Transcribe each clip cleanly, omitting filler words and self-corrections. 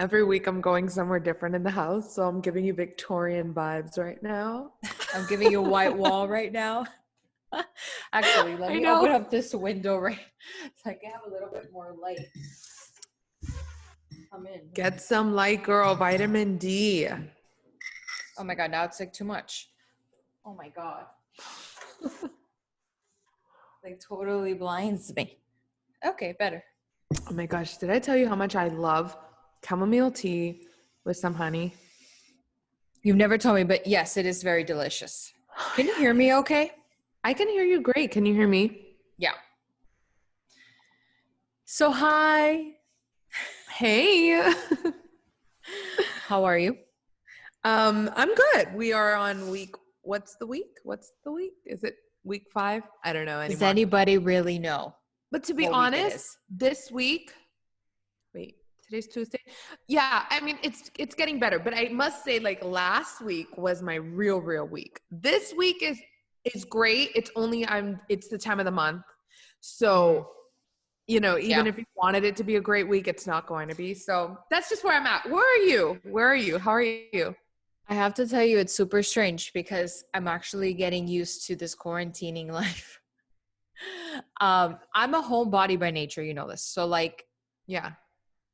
Every week I'm going somewhere different in the house, so I'm giving you Victorian vibes right now. I'm giving you a white wall right now. Actually, let me open up this window so I can have a little bit more light. Come in. Get some light, girl. Vitamin D. Oh my God, now it's like too much. Oh my God. Like totally blinds me. Okay, better. Oh my gosh, did I tell you how much I love chamomile tea with some honey? You've never told me, but yes, it is very delicious. Can you hear me okay? I can hear you great. Can you hear me? Yeah. So hi. Hey. How are you? I'm good. We are on what's the week? Is it week 5? I don't know anymore. Does anybody really know? But to be honest, this week, today's Tuesday. Yeah, I mean, it's getting better, but I must say, like, last week was my real week. This week is great. It's the time of the month. So, even if you wanted it to be a great week, it's not going to be. So that's just where I'm at. Where are you? How are you? I have to tell you, it's super strange because I'm actually getting used to this quarantining life. I'm a homebody by nature, you know this. So like, yeah.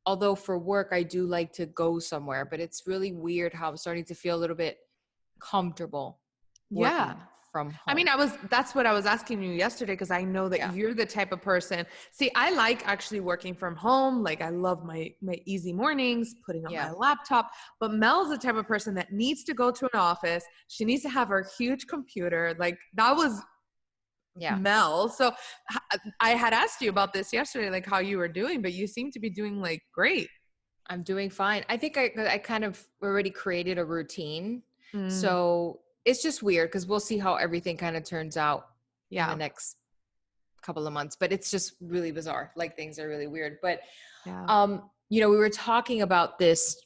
Although for work, I do like to go somewhere, but it's really weird how I'm starting to feel a little bit comfortable working from home. I mean, that's what I was asking you yesterday, because I know that you're the type of person. See, I like actually working from home. Like, I love my easy mornings, putting on my laptop, but Mel's the type of person that needs to go to an office. She needs to have her huge computer. Like, that was Mel. So I had asked you about this yesterday, like how you were doing, but you seem to be doing like great. I'm doing fine. I think I kind of already created a routine. So it's just weird because we'll see how everything kind of turns out in the next couple of months, but it's just really bizarre. Like, things are really weird, but we were talking about this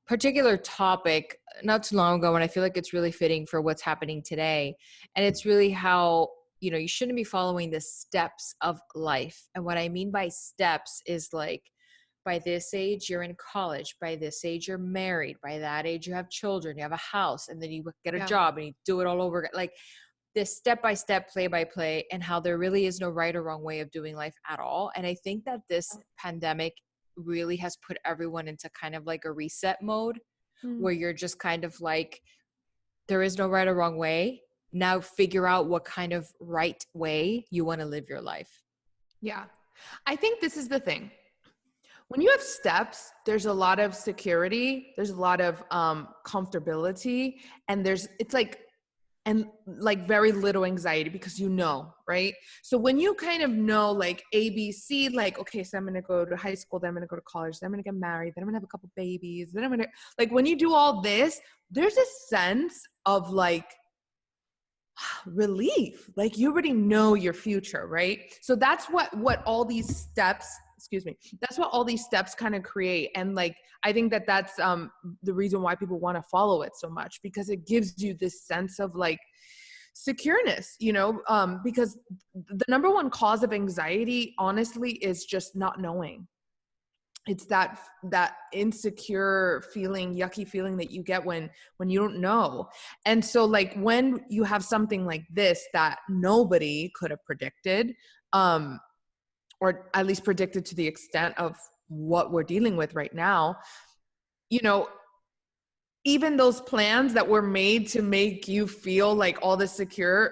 particular topic not too long ago, and I feel like it's really fitting for what's happening today. And it's really how, you shouldn't be following the steps of life. And what I mean by steps is like, by this age, you're in college. By this age, you're married. By that age, you have children, you have a house, and then you get a job and you do it all over again. Like, this step-by-step, play-by-play, and how there really is no right or wrong way of doing life at all. And I think that this pandemic really has put everyone into kind of like a reset mode where you're just kind of like, there is no right or wrong way. Now figure out what kind of right way you want to live your life. Yeah. I think this is the thing. When you have steps, there's a lot of security, there's a lot of comfortability, and it's like very little anxiety because right? So when you kind of know like ABC, like, okay, so I'm going to go to high school, then I'm going to go to college, then I'm going to get married, then I'm going to have a couple babies, then I'm going to, like, when you do all this, there's a sense of like relief. Like, you already know your future, right? So that's what all these steps, that's what all these steps kind of create. And like, I think that's the reason why people want to follow it so much, because it gives you this sense of like secureness, because the number one cause of anxiety, honestly, is just not knowing. It's that insecure feeling, yucky feeling that you get when you don't know. And so like, when you have something like this that nobody could have predicted, or at least predicted to the extent of what we're dealing with right now, even those plans that were made to make you feel like all the secureness,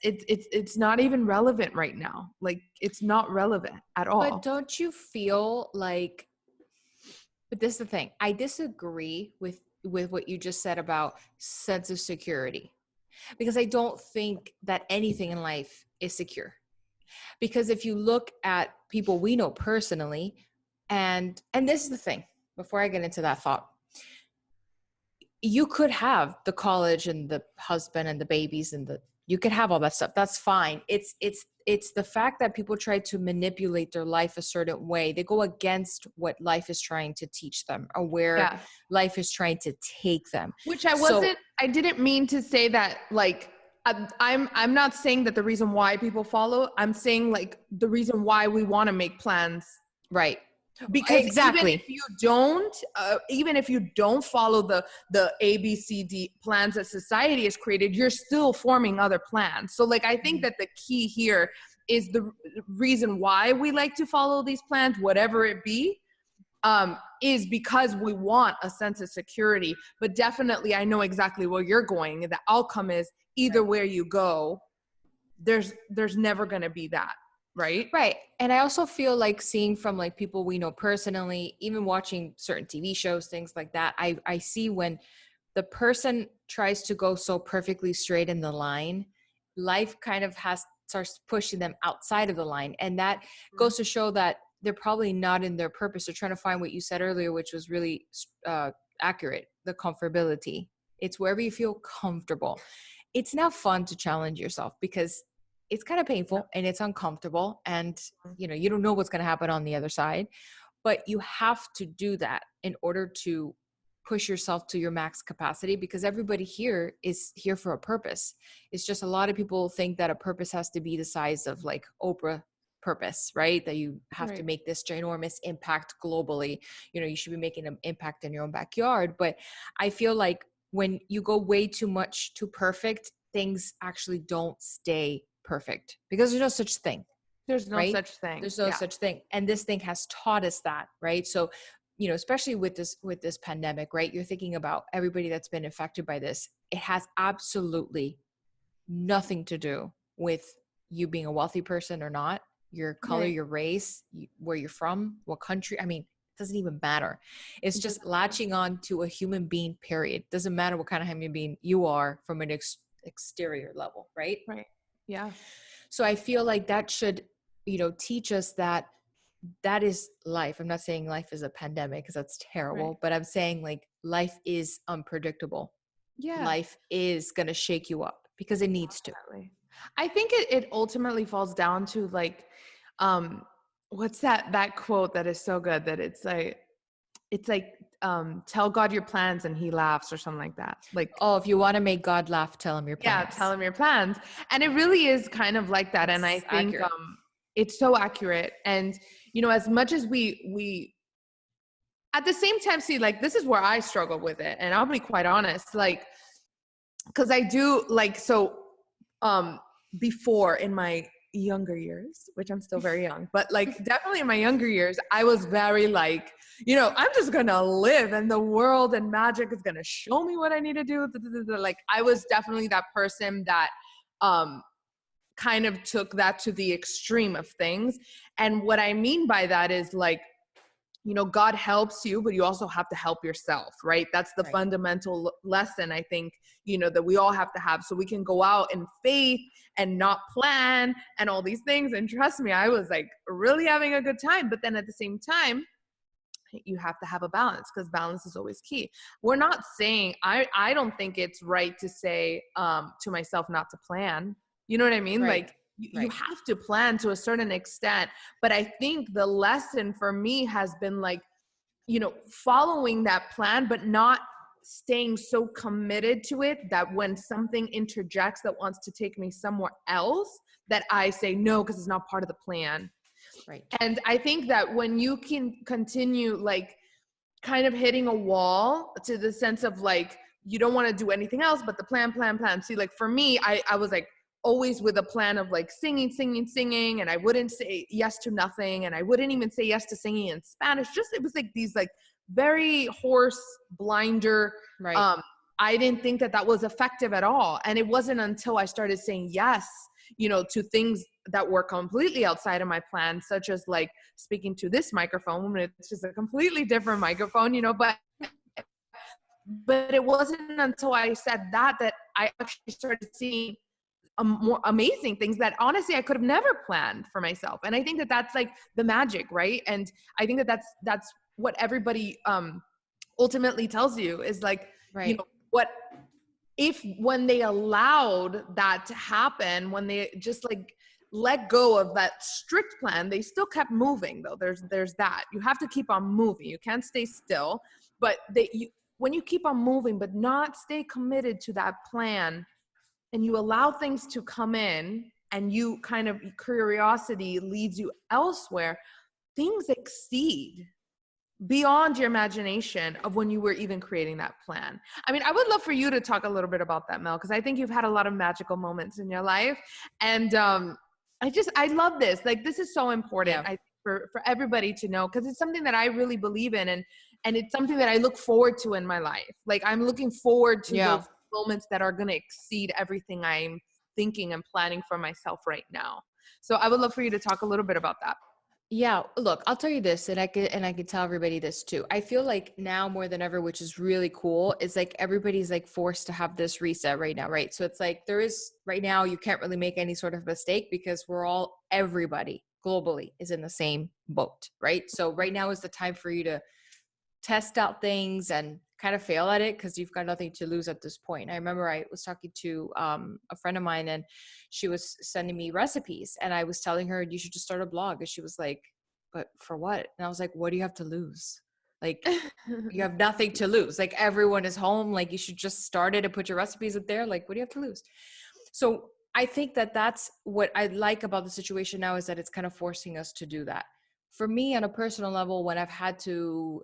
it's not even relevant right now. Like, it's not relevant at all. But don't you feel like, but this is the thing, I disagree with what you just said about sense of security, because I don't think that anything in life is secure. Because if you look at people we know personally, and this is the thing, before I get into that thought, you could have the college and the husband and the babies and you could have all that stuff. That's fine. It's the fact that people try to manipulate their life a certain way. They go against what life is trying to teach them, or where life is trying to take them. Which I didn't mean to say that, like, I'm not saying that the reason why people follow, I'm saying like the reason why we want to make plans. Right. Because Exactly. even if you don't follow the ABCD plans that society has created, you're still forming other plans. So like, I think that the key here is the reason why we like to follow these plans, whatever it be, is because we want a sense of security. But definitely, I know exactly where you're going. The outcome is either where you go, there's never going to be that. Right. Right. And I also feel like seeing from like people we know personally, even watching certain TV shows, things like that, I see when the person tries to go so perfectly straight in the line, life kind of starts pushing them outside of the line. And that goes to show that they're probably not in their purpose. They're trying to find what you said earlier, which was really accurate, the comfortability. It's wherever you feel comfortable. It's now fun to challenge yourself because it's kind of painful and it's uncomfortable, and you don't know what's going to happen on the other side, but you have to do that in order to push yourself to your max capacity, because everybody here is here for a purpose. It's just a lot of people think that a purpose has to be the size of like Oprah purpose, right? That you have to make this ginormous impact globally. You should be making an impact in your own backyard. But I feel like when you go way too much too perfect, things actually don't stay perfect, because there's no such thing. There's no such thing. There's no such thing. And this thing has taught us that, right? So, especially with this pandemic, right? You're thinking about everybody that's been affected by this. It has absolutely nothing to do with you being a wealthy person or not, your color, your race, where you're from, what country. I mean, it doesn't even matter. It's just latching on to a human being, period. Doesn't matter what kind of human being you are from an exterior level, right? Right. Yeah. So I feel like that should, teach us that is life. I'm not saying life is a pandemic because that's terrible, but I'm saying like life is unpredictable. Yeah. Life is going to shake you up because it needs to. I think it ultimately falls down to like, what's that quote that is so good that it's like, tell God your plans and he laughs, or something like that. Like, oh, if you want to make God laugh, tell him your plans. Yeah, tell him your plans. And it really is kind of like that. And I think it's so accurate. And, as much as we at the same time, see, like, this is where I struggle with it. And I'll be quite honest, like, because I do like, so before in my younger years, which I'm still very young, but like definitely in my younger years, I was very like, I'm just gonna live and the world and magic is gonna show me what I need to do. Like, I was definitely that person that kind of took that to the extreme of things. And what I mean by that is like, God helps you, but you also have to help yourself, right? That's the fundamental lesson, I think, that we all have to have, so we can go out in faith and not plan and all these things. And trust me, I was like really having a good time. But then at the same time, you have to have a balance, because balance is always key. We're not saying, I don't think it's right to say to myself not to plan. You know what I mean? Like, you have to plan to a certain extent. But I think the lesson for me has been like, following that plan, but not staying so committed to it that when something interjects that wants to take me somewhere else, that I say no, because it's not part of the plan. Right. And I think that when you can continue like kind of hitting a wall, to the sense of like, you don't want to do anything else but the plan. See, like for me, I was like always with a plan of like singing. And I wouldn't say yes to nothing. And I wouldn't even say yes to singing in Spanish. Just, it was like these like very horse blinder. Right. I didn't think that was effective at all. And it wasn't until I started saying yes, to things that were completely outside of my plan, such as like speaking to this microphone. It's just a completely different microphone, but it wasn't until I said that I actually started seeing more amazing things that honestly I could have never planned for myself. And I think that that's like the magic, right? And I think that that's what everybody ultimately tells you is like, what if when they allowed that to happen, when they just like let go of that strict plan, they still kept moving though. There's that. You have to keep on moving. You can't stay still, but when you keep on moving, but not stay committed to that plan, and you allow things to come in, and you kind of, curiosity leads you elsewhere, things exceed beyond your imagination of when you were even creating that plan. I mean, I would love for you to talk a little bit about that, Mel, because I think you've had a lot of magical moments in your life. And I love this. Like, this is so important, Yeah. for everybody to know, because it's something that I really believe in, and it's something that I look forward to in my life. Like, I'm looking forward to Yeah. those moments that are going to exceed everything I'm thinking and planning for myself right now. So I would love for you to talk a little bit about that. Yeah, look, I'll tell you this, and I could tell everybody this too. I feel like now more than ever, which is really cool, is like everybody's like forced to have this reset right now, right? So it's like there is right now you can't really make any sort of mistake because everybody globally is in the same boat, right? So right now is the time for you to test out things and kind of fail at it because you've got nothing to lose at this point. I remember I was talking to a friend of mine, and she was sending me recipes, and I was telling her, you should just start a blog. And she was like, but for what? And I was like, what do you have to lose? Like, you have nothing to lose. Like, everyone is home. Like, you should just start it and put your recipes up there. Like, what do you have to lose? So I think that that's what I like about the situation now, is that it's kind of forcing us to do that. For me, on a personal level, when I've had to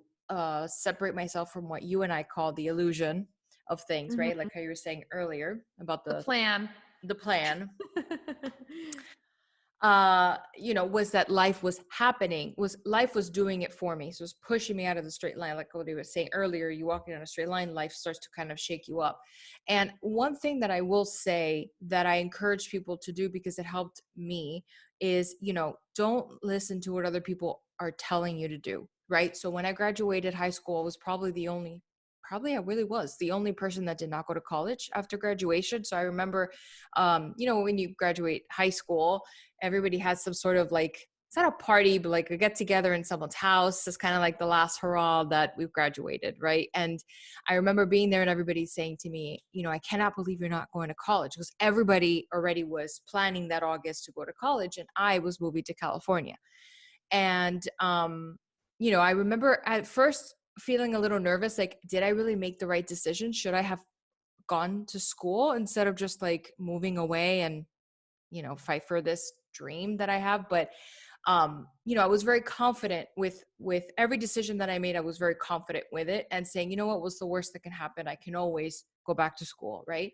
separate myself from what you and I call the illusion of things, right? Like how you were saying earlier about The plan. the plan, was that life was happening, life was doing it for me. So it was pushing me out of the straight line. Like what he was saying earlier, you walking on a straight line, life starts to kind of shake you up. And one thing that I will say that I encourage people to do, because it helped me, is, don't listen to what other people are telling you to do. Right. So when I graduated high school, I was probably I really was the only person that did not go to college after graduation. So I remember, when you graduate high school, everybody has some sort of like, it's not a party, but like a get together in someone's house. It's kind of like the last hurrah that we've graduated. Right. And I remember being there and everybody saying to me, I cannot believe you're not going to college, because everybody already was planning that August to go to college. And I was moving to California. And, I remember at first feeling a little nervous, like, did I really make the right decision? Should I have gone to school instead of just like moving away and, fight for this dream that I have? But, I was very confident with every decision that I made. I was very confident with it and saying, what was the worst that can happen? I can always go back to school. Right.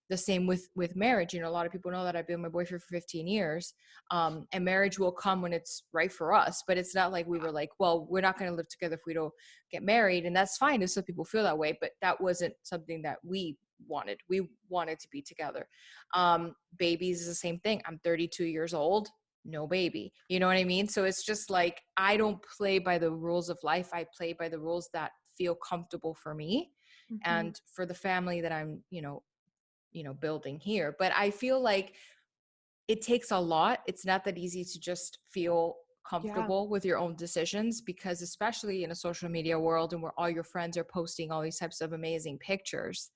The same with marriage. A lot of people know that I've been with my boyfriend for 15 years. And marriage will come when it's right for us. But it's not like we were like, well, we're not going to live together if we don't get married. And that's fine if some people feel that way. But that wasn't something that we wanted. We wanted to be together. Babies is the same thing. I'm 32 years old. No baby. You know what I mean? So it's just like, I don't play by the rules of life. I play by the rules that feel comfortable for me and for the family that I'm, building here. But I feel like it takes a lot. It's not that easy to just feel comfortable with your own decisions, because especially in a social media world and where all your friends are posting all these types of amazing pictures,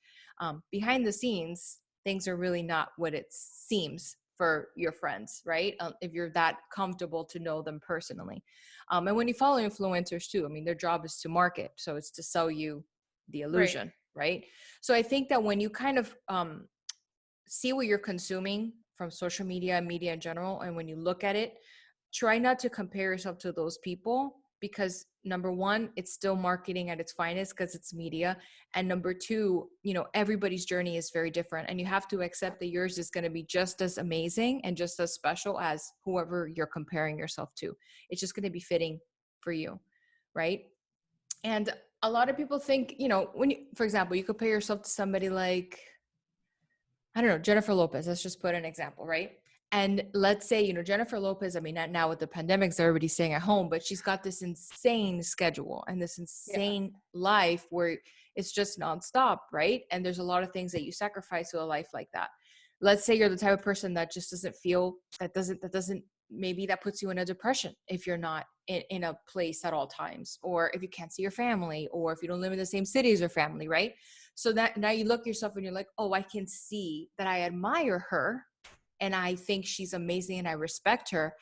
behind the scenes, things are really not what it seems for your friends, right? If you're that comfortable to know them personally. And when you follow influencers too, I mean, their job is to market. So it's to sell you the illusion, right? So I think that when you kind of see what you're consuming from social media and media in general, and when you look at it, try not to compare yourself to those people, because number one, it's still marketing at its finest because it's media. And number two, everybody's journey is very different, and you have to accept that yours is going to be just as amazing and just as special as whoever you're comparing yourself to. It's just going to be fitting for you, right? And a lot of people think, when you, for example, you compare yourself to somebody like, I don't know, Jennifer Lopez, let's just put an example, right? And let's say, Jennifer Lopez, I mean, not now with the pandemics, everybody's staying at home, but she's got this insane schedule and this insane life where it's just nonstop, right? And there's a lot of things that you sacrifice to a life like that. Let's say you're the type of person that just doesn't feel, maybe that puts you in a depression if you're not in a place at all times, or if you can't see your family, or if you don't live in the same city as your family, right? So that now you look yourself and you're like, oh, I can see that I admire her and I think she's amazing and I respect her,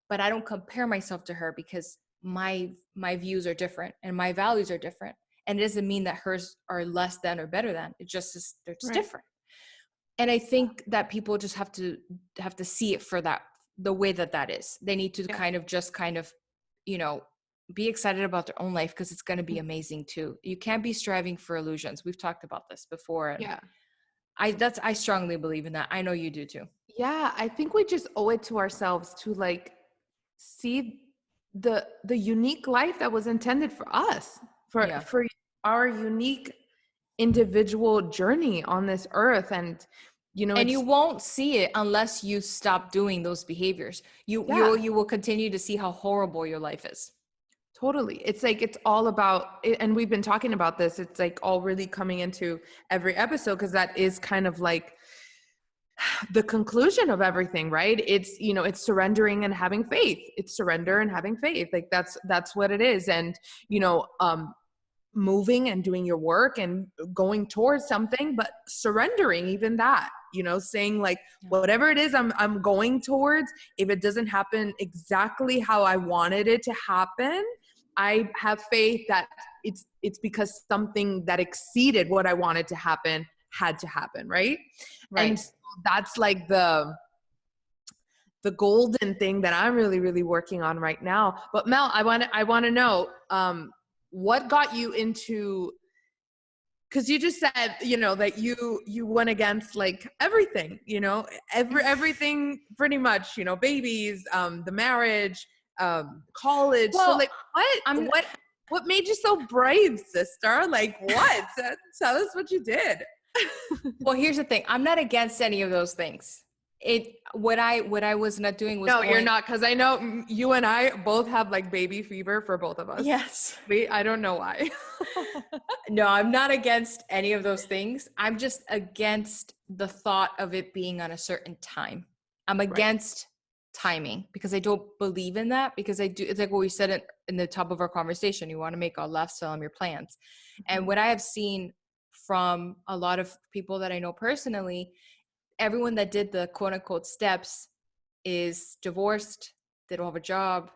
but I don't compare myself to her because my views are different and my values are different. And it doesn't mean that hers are less than or better than. It just is, they're just different. And I think that people just have to see it for that, the way that is. They need to kind of be excited about their own life because it's going to be amazing too. You can't be striving for illusions. We've talked about this before. And Yeah. I strongly believe in that. I know you do too. Yeah, I think we just owe it to ourselves to like see the unique life that was intended for us, for our unique individual journey on this earth. And and you won't see it unless you stop doing those behaviors. You will continue to see how horrible your life is. Totally. It's like, it's all about it, and we've been talking about this. It's like all really coming into every episode, because that is kind of like the conclusion of everything, right? It's, it's surrendering and having faith. It's surrender and having faith. Like that's what it is. And, moving and doing your work and going towards something, but surrendering even that, saying like, whatever it is I'm going towards, if it doesn't happen exactly how I wanted it to happen, I have faith that it's because something that exceeded what I wanted to happen had to happen. Right. And so that's like the golden thing that I'm really, really working on right now. But Mel, I want to know, what got you into, because you just said, that you went against like everything, everything pretty much, babies, the marriage, college. Well, so like what made you so brave, sister? Like what? Tell us what you did. Well, here's the thing. I'm not against any of those things. What I was not doing was you're not, because I know you and I both have like baby fever for both of us. Yes. I don't know why. No, I'm not against any of those things. I'm just against the thought of it being on a certain time. I'm against timing because I don't believe in that, because I do. It's like what we said in the top of our conversation. You want to make a lifestyle on your plans. And what I have seen from a lot of people that I know personally, everyone that did the quote unquote steps is divorced, they don't have a job,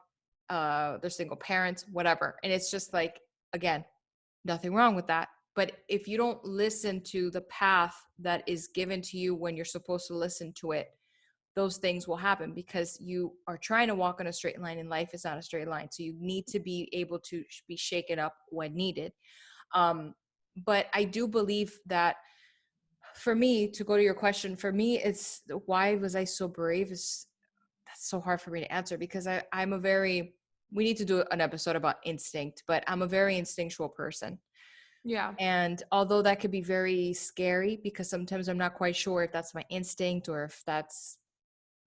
they're single parents, whatever. And it's just like, again, nothing wrong with that. But if you don't listen to the path that is given to you when you're supposed to listen to it, those things will happen, because you are trying to walk on a straight line and life is not a straight line. So you need to be able to be shaken up when needed. But I do believe that, for me, to go to your question, for me, it's why was I so brave? That's so hard for me to answer, because we need to do an episode about instinct, but I'm a very instinctual person. Yeah. And although that could be very scary, because sometimes I'm not quite sure if that's my instinct or if that's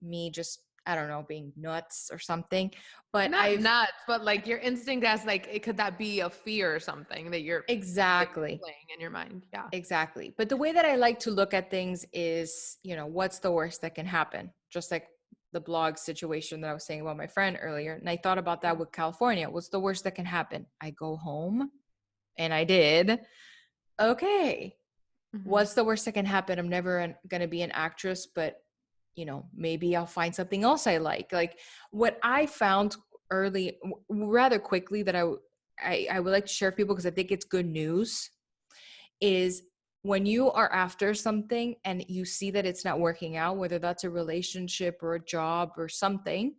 me just, I don't know, being nuts or something. But not nuts, but like your instinct as like, could that be a fear or something that you're exactly playing in your mind? Yeah, exactly. But the way that I like to look at things is, what's the worst that can happen? Just like the blog situation that I was saying about my friend earlier. And I thought about that with California. What's the worst that can happen? I go home, and I did. Okay. What's the worst that can happen? I'm never going to be an actress, but maybe I'll find something else I like. Like what I found rather quickly that I would like to share with people, because I think it's good news, is when you are after something and you see that it's not working out, whether that's a relationship or a job or something,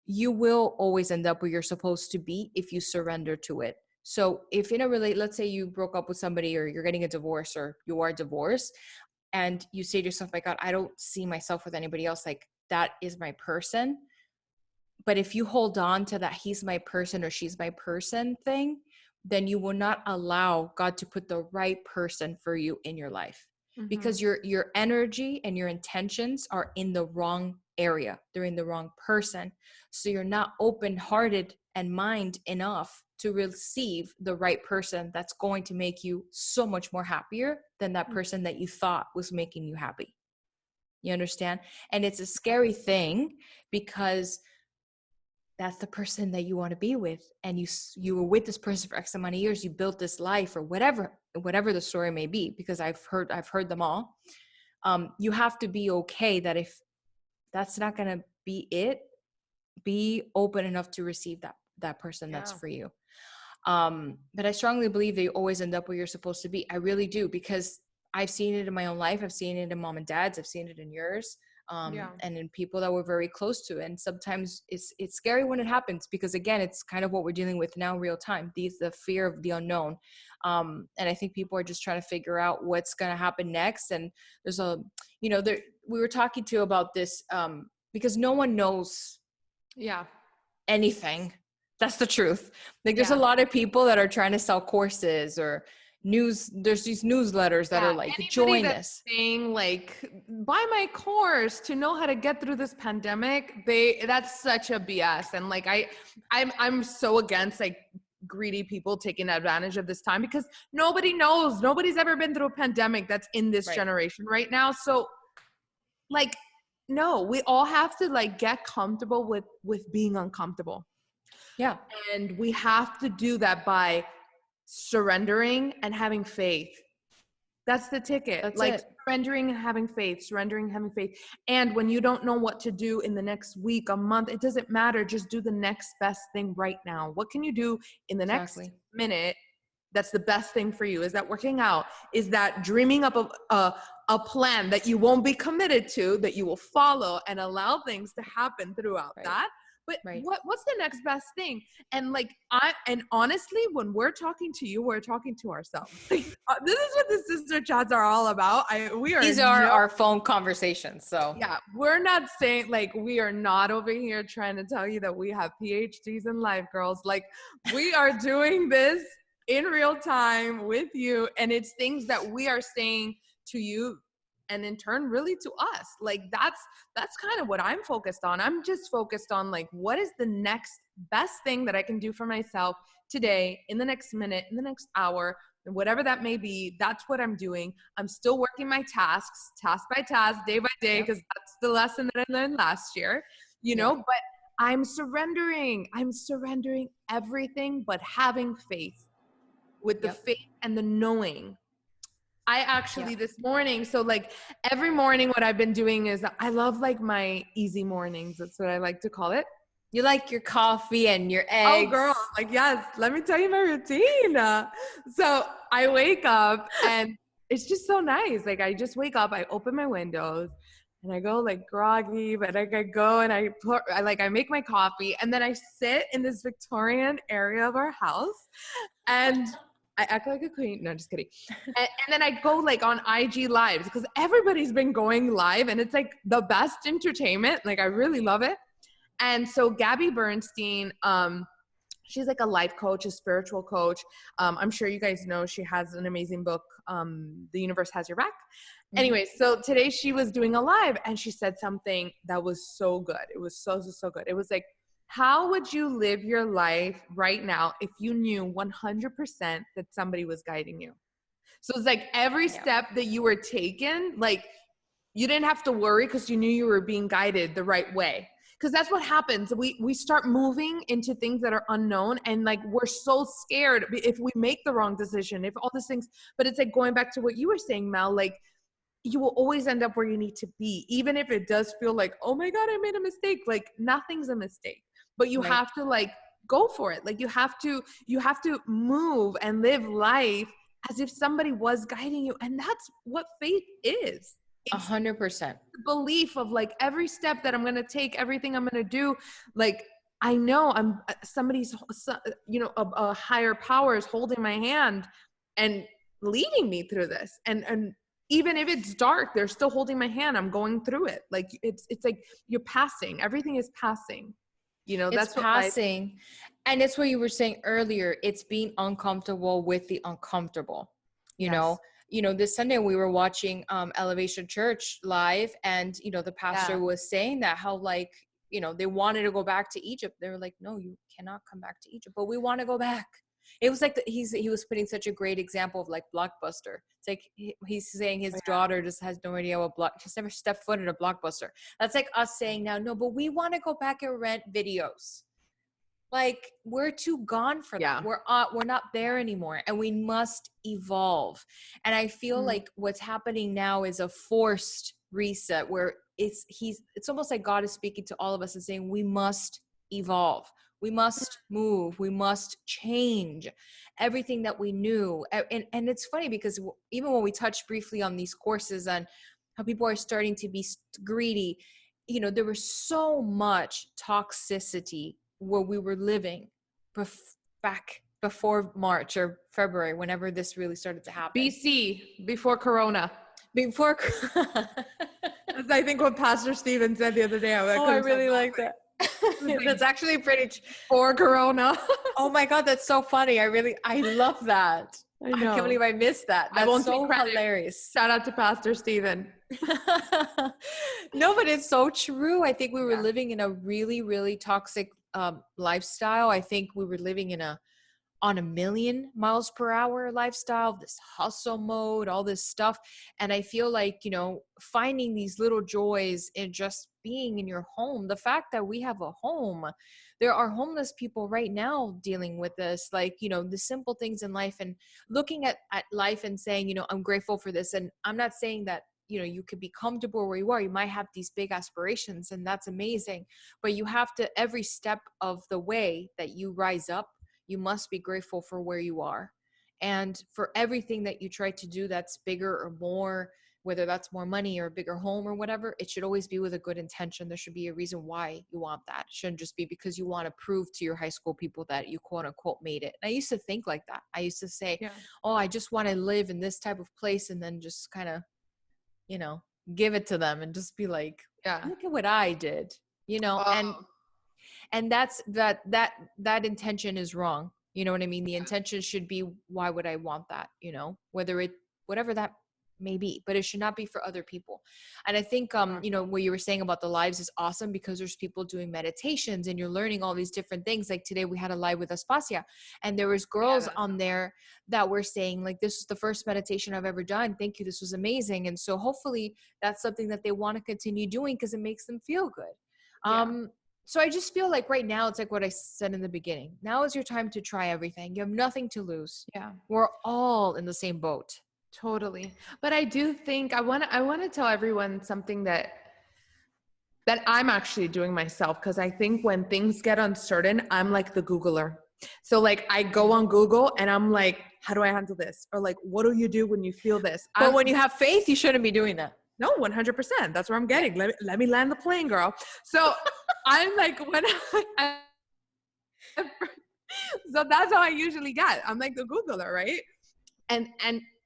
you will always end up where you're supposed to be if you surrender to it. So if let's say you broke up with somebody, or you're getting a divorce, or you are divorced, and you say to yourself, my God, I don't see myself with anybody else. Like, that is my person. But if you hold on to that he's my person or she's my person thing, then you will not allow God to put the right person for you in your life, because your energy and your intentions are in the wrong area. They're in the wrong person. So you're not open-hearted and mind enough to receive the right person that's going to make you so much more happier than that person that you thought was making you happy. You understand? And it's a scary thing, because that's the person that you want to be with. And you were with this person for X amount of years. You built this life, or whatever the story may be, because I've heard them all. You have to be okay that if that's not going to be it, be open enough to receive that person that's for you. But I strongly believe they always end up where you're supposed to be. I really do, because I've seen it in my own life. I've seen it in mom and dad's. I've seen it in yours. and in people that we're very close to. And sometimes it's scary when it happens, because again, it's kind of what we're dealing with now, real time, the fear of the unknown. And I think people are just trying to figure out what's going to happen next. And there's we were talking to about this, because no one knows anything. That's the truth. Like, there's a lot of people that are trying to sell courses or news. There's these newsletters that are like, join this, saying like, buy my course to know how to get through this pandemic. That's such a BS. And like, I'm so against like greedy people taking advantage of this time, because nobody knows. Nobody's ever been through a pandemic that's in this generation right now. So like, no, we all have to like get comfortable with being uncomfortable. Yeah. And we have to do that by surrendering and having faith. That's the ticket. That's like it. surrendering and having faith. And when you don't know what to do in the next week, a month, it doesn't matter. Just do the next best thing right now. What can you do in the next minute that's the best thing for you? Is that working out? Is that dreaming up a plan that you won't be committed to, that you will follow and allow things to happen throughout that? But what's the next best thing? And like, and honestly, when we're talking to you, we're talking to ourselves. Like, this is what the Sister Chats are all about. These are our phone conversations. So yeah, we're not saying, like, we are not over here trying to tell you that we have PhDs in life, girls. Like, we are doing this in real time with you. And it's things that we are saying to you, and in turn really to us. Like, that's kind of what I'm focused on. I'm just focused on like, what is the next best thing that I can do for myself today, in the next minute, in the next hour, and whatever that may be. That's what I'm doing. I'm still working my tasks, task by task, day by day, because that's the lesson that I learned last year, but I'm surrendering everything, but having faith, with the faith and the knowing. I actually this morning, so like every morning what I've been doing is, I love like my easy mornings. That's what I like to call it. You like your coffee and your eggs. Oh girl, like, yes, let me tell you my routine. So I wake up and it's just so nice. Like, I just wake up, I open my windows and I go like groggy, but like I go and I make my coffee, and then I sit in this Victorian area of our house and I act like a queen. No, just kidding. And then I go like on IG lives, because everybody's been going live and it's like the best entertainment. Like, I really love it. And so Gabby Bernstein, she's like a life coach, a spiritual coach. I'm sure you guys know she has an amazing book, The Universe Has Your Back. Mm-hmm. Anyway, so today she was doing a live and she said something that was so good. It was so good. It was like, how would you live your life right now if you knew 100% that somebody was guiding you? So it's like every step that you were taking, like, you didn't have to worry because you knew you were being guided the right way. Because that's what happens. We start moving into things that are unknown, and like, we're so scared if we make the wrong decision, if all these things. But it's like going back to what you were saying, Mel, like, you will always end up where you need to be, even if it does feel like, oh my God, I made a mistake. Like, nothing's a mistake. But you have to like go for it. Like, you have to move and live life as if somebody was guiding you. And that's what faith is. 100%. The belief of like, every step that I'm going to take, everything I'm going to do, like, I know I'm somebody's, a higher power is holding my hand and leading me through this. And even if it's dark, they're still holding my hand. I'm going through it. Like, it's like you're passing. Everything is passing. That's what passing. And it's what you were saying earlier. It's being uncomfortable with the uncomfortable. You know, this Sunday we were watching Elevation Church live, and the pastor was saying that how, like, they wanted to go back to Egypt. They were like, no, you cannot come back to Egypt, but we want to go back. It was like he was putting such a great example of like Blockbuster. It's like he's saying his daughter just has no idea what she's never stepped foot in a Blockbuster. That's like us saying now, no, but we want to go back and rent videos. Like, we're too gone for that. We're not there anymore, and we must evolve. And I feel like what's happening now is a forced reset, where it's almost like God is speaking to all of us and saying, we must evolve. We must move. We must change everything that we knew. And it's funny because even when we touched briefly on these courses and how people are starting to be greedy. You know, there was so much toxicity where we were living back before March or February, whenever this really started to happen. BC, before Corona. Before That's, I think, what Pastor Stephen said the other day. I really like that. That's actually pretty for Corona. Oh my God, that's so funny. I love that. I can't believe I missed that. That's so hilarious. Shout out to Pastor Stephen. No, but it's so true. I think we were living in a really, really toxic lifestyle. I think we were living on a million miles per hour lifestyle, this hustle mode, all this stuff. And I feel like, you know, finding these little joys in just being in your home, the fact that we have a home, there are homeless people right now dealing with this, like, you know, the simple things in life, and looking at life and saying, you know, I'm grateful for this. And I'm not saying that, you know, you could be comfortable where you are. You might have these big aspirations, and that's amazing, but you have to, every step of the way that you rise up, you must be grateful for where you are. And for everything that you try to do that's bigger or more, whether that's more money or a bigger home or whatever, it should always be with a good intention. There should be a reason why you want that. It shouldn't just be because you want to prove to your high school people that you quote unquote made it. And I used to think like that. I used to say, oh, I just want to live in this type of place, and then just kind of, you know, give it to them and just be like, look at what I did, you know. And that's that intention is wrong. You know what I mean? The intention should be, why would I want that? You know, whatever that may be, but it should not be for other people. And I think, you know, what you were saying about the lives is awesome, because there's people doing meditations and you're learning all these different things. Like today we had a live with Aspasia, and there was girls on there that were saying, like, this is the first meditation I've ever done. Thank you. This was amazing. And so hopefully that's something that they want to continue doing, because it makes them feel good. So I just feel like right now, it's like what I said in the beginning. Now is your time to try everything. You have nothing to lose. Yeah. We're all in the same boat. Totally. But I do think I want to tell everyone something that I'm actually doing myself, because I think when things get uncertain, I'm like the Googler. So like I go on Google and I'm like, how do I handle this? Or like, what do you do when you feel this? But when you have faith, you shouldn't be doing that. No, 100%. That's where I'm getting. Let me land the plane, girl. So I'm like, so that's how I usually get. I'm like the Googler, right? And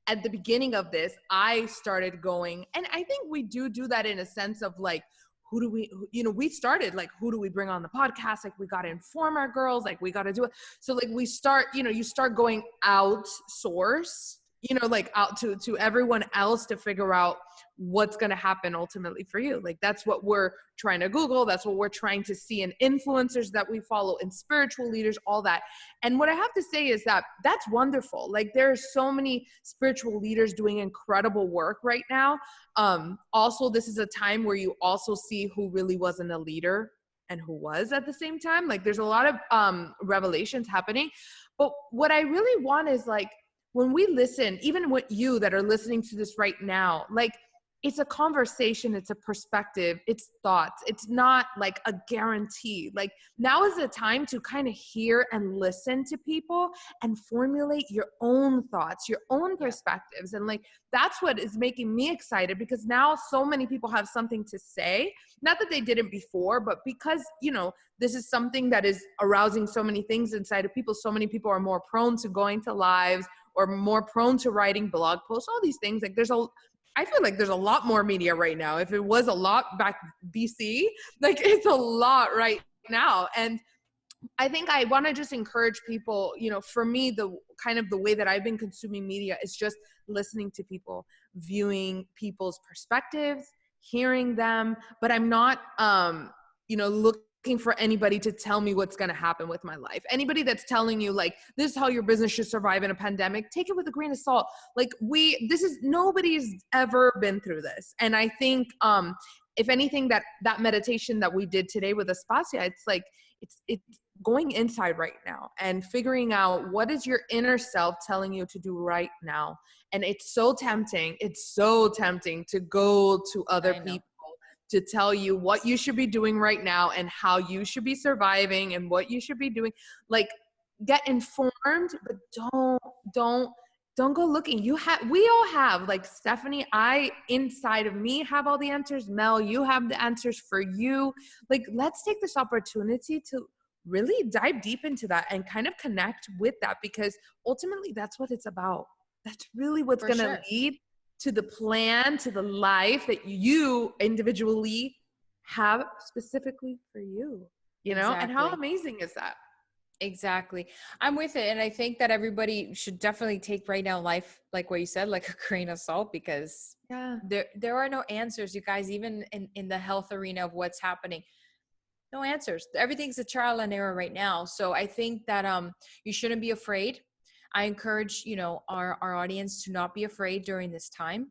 at the beginning of this, I started going, and I think we do that in a sense of like, we started like, who do we bring on the podcast? Like, we got to inform our girls, like, we got to do it. So like we start, you start going outsource, like out to everyone else to figure out what's going to happen ultimately for you. Like, that's what we're trying to Google. That's what we're trying to see in influencers that we follow, in spiritual leaders, all that. And what I have to say is that that's wonderful. Like, there are so many spiritual leaders doing incredible work right now. Also, this is a time where you also see who really wasn't a leader and who was at the same time. Like, there's a lot of revelations happening. But what I really want is, like, when we listen, even with you that are listening to this right now, like, it's a conversation, it's a perspective, it's thoughts. It's not like a guarantee. Like, now is the time to kind of hear and listen to people and formulate your own thoughts, your own perspectives. And like, that's what is making me excited, because now so many people have something to say. Not that they didn't before, but because, this is something that is arousing so many things inside of people. So many people are more prone to going to lives, or more prone to writing blog posts, all these things. Like, I feel like there's a lot more media right now. If it was a lot back BC, like, it's a lot right now. And I think I want to just encourage people, for me, the kind of the way that I've been consuming media is just listening to people, viewing people's perspectives, hearing them, but I'm not, looking for anybody to tell me what's going to happen with my life. Anybody that's telling you, like, this is how your business should survive in a pandemic, take it with a grain of salt. Like, nobody's ever been through this. And I think, if anything, that meditation that we did today with Aspasia, it's like, it's going inside right now and figuring out what is your inner self telling you to do right now. And it's so tempting. It's so tempting to go to other people to tell you what you should be doing right now and how you should be surviving and what you should be doing. Like, get informed, but don't don't go looking. We all have, like Stephanie, inside of me have all the answers. Mel, you have the answers for you. Like, let's take this opportunity to really dive deep into that and kind of connect with that, because ultimately that's what it's about. That's really what's going to lead to the plan, to the life that you individually have specifically for you, you know? And how amazing is that? Exactly. I'm with it. And I think that everybody should definitely take right now life, like what you said, like a grain of salt, because there are no answers, you guys, even in the health arena of what's happening. No answers. Everything's a trial and error right now. So I think that you shouldn't be afraid. I encourage, our audience to not be afraid during this time,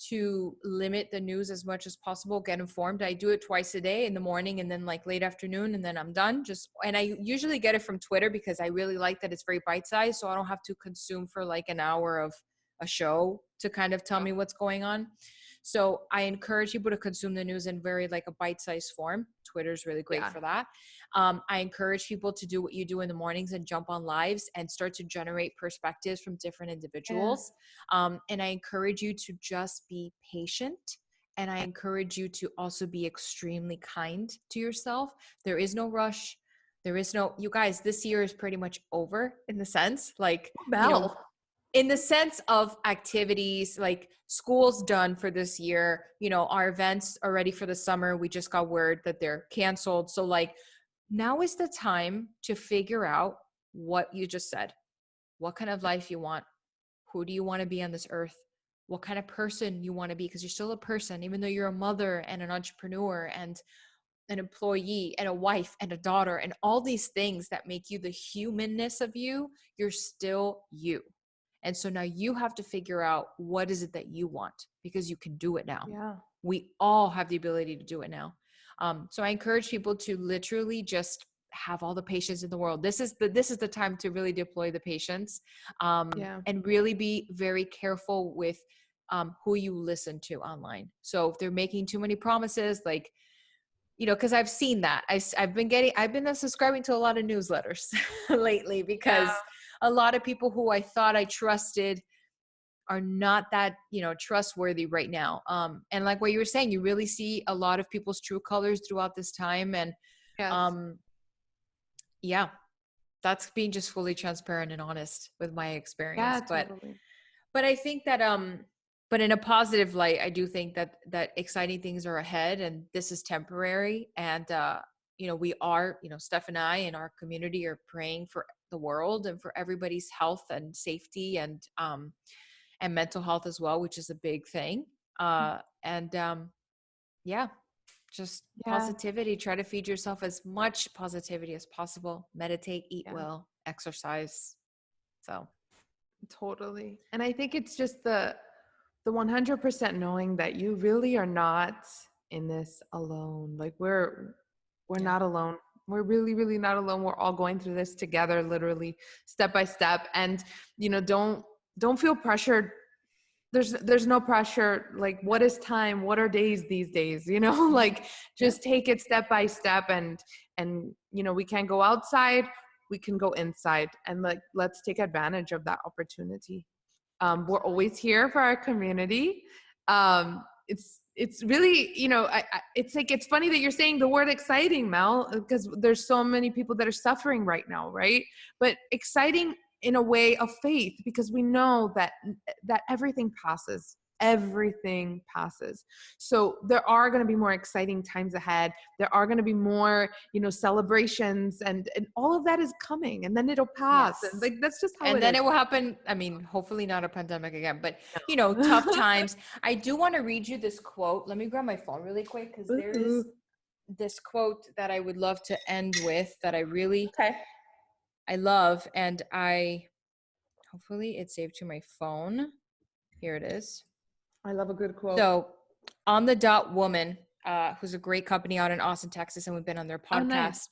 to limit the news as much as possible, get informed. I do it twice a day, in the morning and then like late afternoon, and then I'm done. And I usually get it from Twitter because I really like that it's very bite-sized, so I don't have to consume for like an hour of a show to kind of tell me what's going on. So I encourage people to consume the news in very like a bite-sized form. Twitter is really great for that. I encourage people to do what you do in the mornings and jump on lives and start to generate perspectives from different individuals. And I encourage you to just be patient. And I encourage you to also be extremely kind to yourself. There is no rush. You guys, this year is pretty much over in the sense, like, in the sense of activities, like school's done for this year, our events are ready for the summer. We just got word that they're canceled. So like, now is the time to figure out what you just said, what kind of life you want. Who do you want to be on this earth? What kind of person you want to be? Because you're still a person, even though you're a mother and an entrepreneur and an employee and a wife and a daughter and all these things that make you the humanness of you, you're still you. And so now you have to figure out what is it that you want, because you can do it now. Yeah. We all have the ability to do it now. So I encourage people to literally just have all the patience in the world. This is the time to really deploy the patience, and really be very careful with who you listen to online. So if they're making too many promises, like, because I've seen that. I've been subscribing to a lot of newsletters lately, because a lot of people who I thought I trusted are not that, trustworthy right now. And like what you were saying, you really see a lot of people's true colors throughout this time. And that's being just fully transparent and honest with my experience. But I think that, but in a positive light, I do think that exciting things are ahead, and this is temporary. And, we are, Steph and I and our community are praying for the world and for everybody's health and safety and mental health as well, which is a big thing. Just positivity. Try to feed yourself as much positivity as possible. Meditate, eat well, exercise. So. Totally. And I think it's just the 100% knowing that you really are not in this alone. Like we're not alone. We're really, really not alone. We're all going through this together, literally step by step. And, don't feel pressured. There's no pressure. Like, what is time? What are days these days? Like just take it step by step, and, we can't go outside. We can go inside, and let's take advantage of that opportunity. We're always here for our community. It's really, it's funny that you're saying the word exciting, Mel, because there's so many people that are suffering right now, right? But exciting in a way of faith, because we know that everything passes. Everything passes. So there are going to be more exciting times ahead. There are going to be more, celebrations, and all of that is coming, and then it'll pass. Yes. And that's just how and then it will happen. I mean, hopefully not a pandemic again, but tough times. I do want to read you this quote. Let me grab my phone really quick, because there is this quote that I would love to end with that I really I love, and hopefully it's saved to my phone. Here it is. I love a good quote. So, On the Dot Woman, who's a great company out in Austin, Texas, and we've been on their podcast,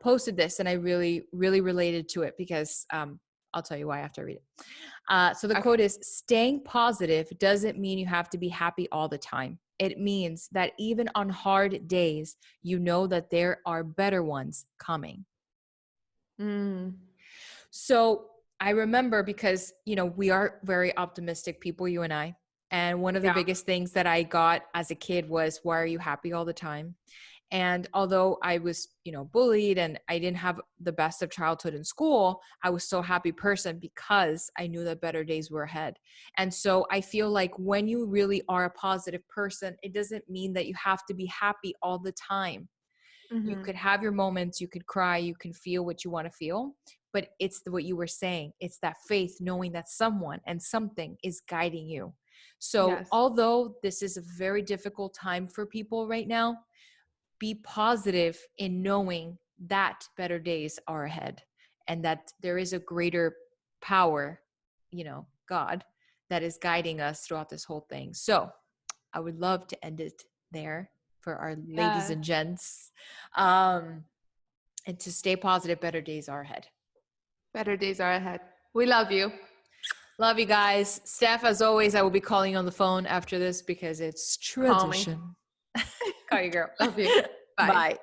posted this, and I really, really related to it, because I'll tell you why after I read it. So the quote is, "Staying positive doesn't mean you have to be happy all the time. It means that even on hard days, you know that there are better ones coming." So I remember because, you know, we are very optimistic people, you and I. And one of the biggest things that I got as a kid was, why are you happy all the time? And although I was, you know, bullied and I didn't have the best of childhood in school, I was still a happy person because I knew that better days were ahead. And so I feel like when you really are a positive person, it doesn't mean that you have to be happy all the time. You could have your moments, you could cry, you can feel what you want to feel, but it's what you were saying. It's that faith, knowing that someone and something is guiding you. So although this is a very difficult time for people right now, be positive in knowing that better days are ahead and that there is a greater power, you know, God, that is guiding us throughout this whole thing. So I would love to end it there for our ladies and gents. And to stay positive, better days are ahead. Better days are ahead. We love you. Love you guys. Steph, as always, I will be calling you on the phone after this because it's tradition. Call you, girl. Love you. Bye. Bye.